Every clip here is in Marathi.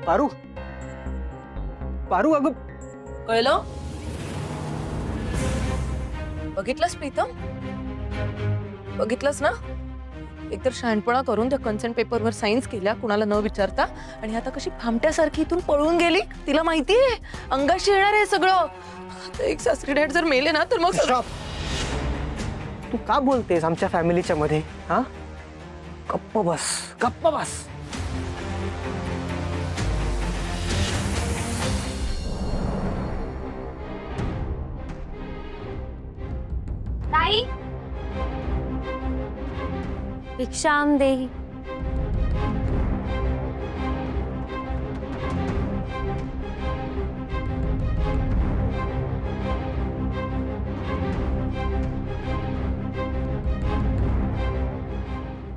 पारू पारू अगं कळलं? बघितलंस प्रीतम? बघितलंस ना? एकतर शहाणपणा करून त्या कन्सेंट पेपरवर साईन्स केल्या कुणाला न विचारता, आणि आता कशी फामट्यासारखी इथून पळून गेली. तिला माहितीये अंगाशी येणार आहे सगळं. आता एक सासरी डॅड जर मेले ना तर मग Stop. तू का बोलतेस आमच्या फॅमिलीच्या मध्ये? हा, गप्प बस, गप्प बस. ताई, भिक्षाम देही.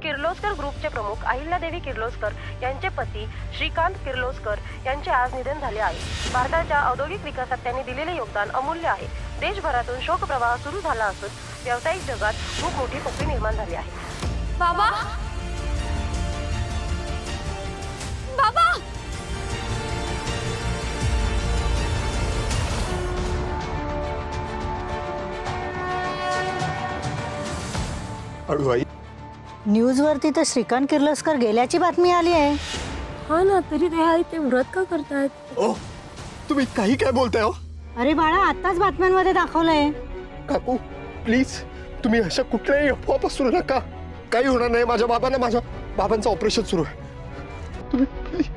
किर्लोस्कर ग्रुपचे प्रमुख अहिल्यादेवी किर्लोस्कर यांचे पती श्रीकांत किर्लोस्कर यांचे आज निधन झाले आहे. भारताच्या औद्योगिक विकासात त्यांनी दिलेले योगदान अमूल्य आहे. देशभरातून शोकप्रवाह सुरू झाला असून व्यावसायिक जगात खूप मोठी पोकळी निर्माण झाली आहे. बाबा, बाबा, आई न्यूजवरती तर श्रीकांत किर्लोस्कर गेल्याची बातमी आली आहे. हा ना, तरी ते व्रत का करतायत? ओ तुम्ही काही काय बोलताय हो? अरे बाळा, आताच बातम्यांमध्ये दाखवलंय. काकू प्लीज तुम्ही अशा कुठल्याही अफवा पसरू नका. काही होणार नाही. माझ्या बाबांचं ऑपरेशन सुरू आहे. तुम्ही please.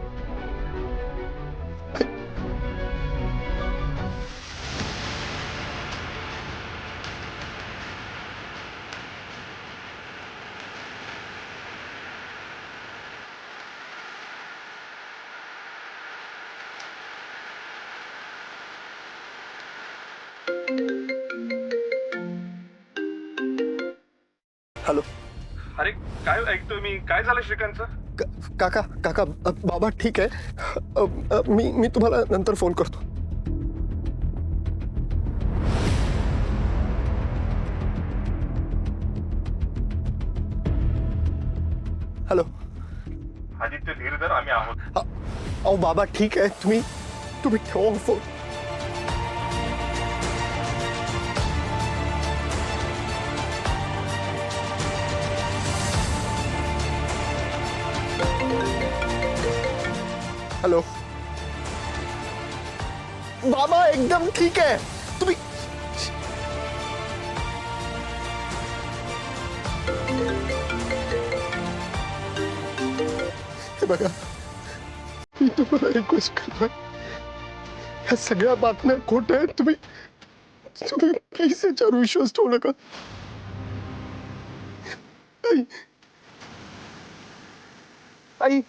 हॅलो. अरे काय ऐकतोय मी? काय झालं श्रीकांतचं? काका काका बाबा ठीक आहे. मी तुम्हाला नंतर फोन करतो. हॅलो. आदित्य धीरधर, आम्ही आहोत. अहो बाबा ठीक आहे. तुम्ही ठेवा फोन. हॅलो. बाबा एकदम ठीक आहे. तुम्ही हे बघा, मी तुम्हाला रिक्वेस्ट करतोय, ह्या सगळ्या बातम्या खोट्या आहेत. तुम्ही प्लीज याच्यावर विश्वास ठेवू नका. आई आई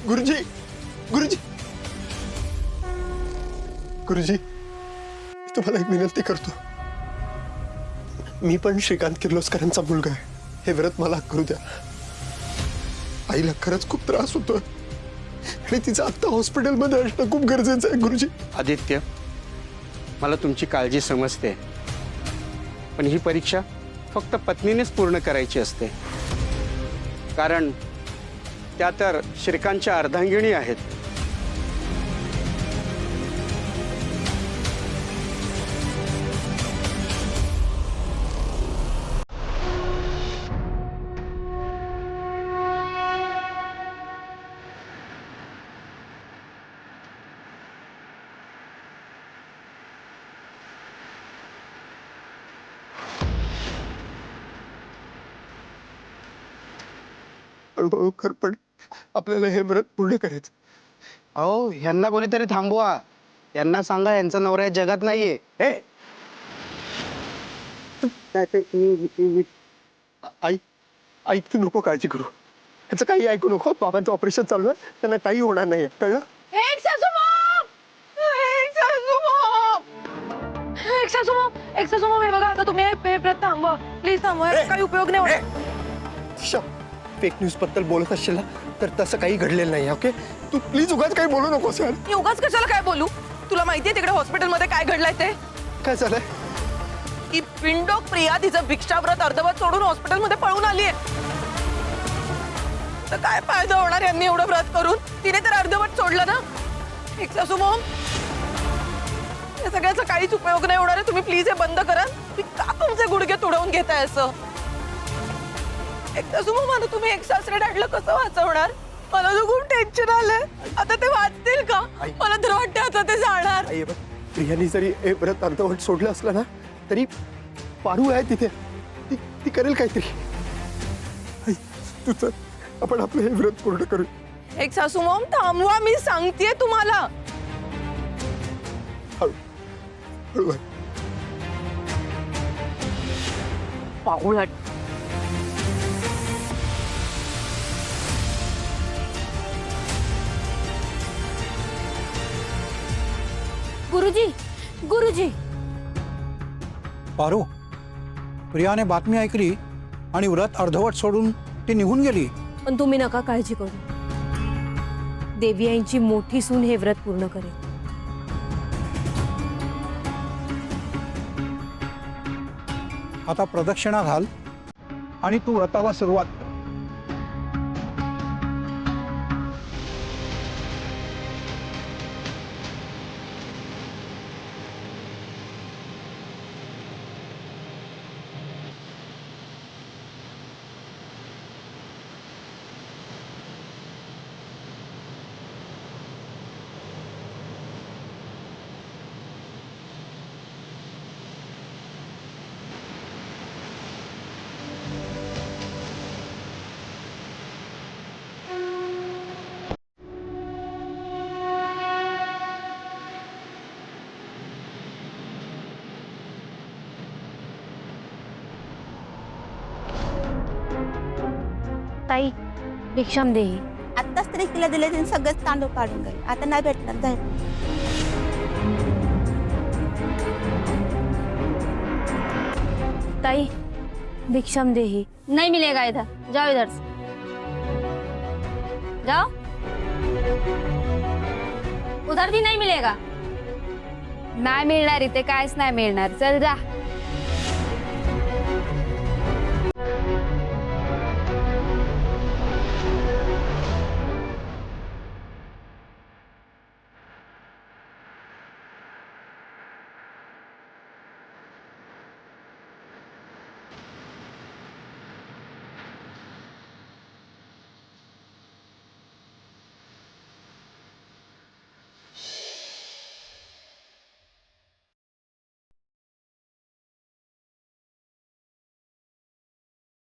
गुरुजी गुरुजी गुरुजी तुम्हाला एक विनंती करतो. मी पण श्रीकांत किर्लोस्करांचा मुलगा आहे. हे व्रत मला करू द्या. आईला खरंच खूप त्रास होतोय आणि तिचं आता हॉस्पिटलमध्ये असणं खूप गरजेचं आहे. गुरुजी. आदित्य, मला तुमची काळजी समजते, पण ही परीक्षा फक्त पत्नीनेच पूर्ण करायची असते, कारण त्या तर श्रीकांतच्या अर्धांगिणी आहेत. खर पण आपल्याला हे व्रत पूर्ण करायचं. अहो, यांना कोणीतरी थांबवा. यांना सांगा यांचा नवरा या जगात नाहीये. हे आई आई तू नको काळजी करू. ह्याचं काही ऐकू नको. बाबांचं ऑपरेशन चालू आहे. त्यांना काही होणार नाही. कळलं? एक सासूबाई, हे बघा आता तुम्ही हे व्रत थांबवा प्लीज थांबवा याचा काही उपयोग नाही होणार. दिशा फेक न्यूज बद्दल बोलत असशील ना तर तसं काही घडलेलं नाही. ओके तू प्लीज उगाच काही बोलू नकोस यार. मी उगाच कशाला काय बोलू? तुला माहितीये तिकडे हॉस्पिटलमध्ये काय घडलंय ते? काय झालंय? की पिंडोक प्रिया तिचं भिक्षाव्रत अर्धवट सोडून हॉस्पिटलमध्ये पळून आलीये. तर काय फायदा होणार यांनी एवढं व्रत करून? तिने तर अर्धवट सोडलं ना. एक सासू मॉम या सगळ्याचा काहीच उपयोग नाही होणार आहे. तुम्ही प्लीज हे बंद करा. तुम्ही का तुमचे गुडघे तुडवून घेताय असं? एक सासू मॉम आता तुम्ही एक सासरे डॅडला कसं वाचवणार? मला तर खूप टेन्शन आलंय. आता ते वाचतील का? मला तर वाटतं आता ते जाणार. आई बघ प्रियानी जरी हे व्रत अर्धवट सोडलं असलं ना तरी पारू आहे तिथे. ती करेल काहीतरी. आई तू चल आपण आपलं हे व्रत पूर्ण करू. एक सासू मॉम थांबवा मी सांगतेय तुम्हाला. हळू हळू आहे. पाऊलट गुरुजी गुरुजी पारू प्रियाने बातमी ऐकली आणि व्रत अर्धवट सोडून ती निघून गेली. पण तुम्ही नका काळजी करू. देवी आईंची मोठी सून हे व्रत पूर्ण करेल. आता प्रदक्षिणा घाल आणि तू व्रताला सुरुवात कर. ताई भिक्षाम देही. आत्ताच तरी तिला दिले तिने सगळेच तांदूळ काढून गेले. आता नाही भेटणार. जाय. ताई भिक्षाम देही. नहीं मिलेगा इधर. जाओ इधर से. जाओ. उधर भी नहीं मिलेगा. नाही मिळणार इथे काहीच नाही मिळणार. चल जा.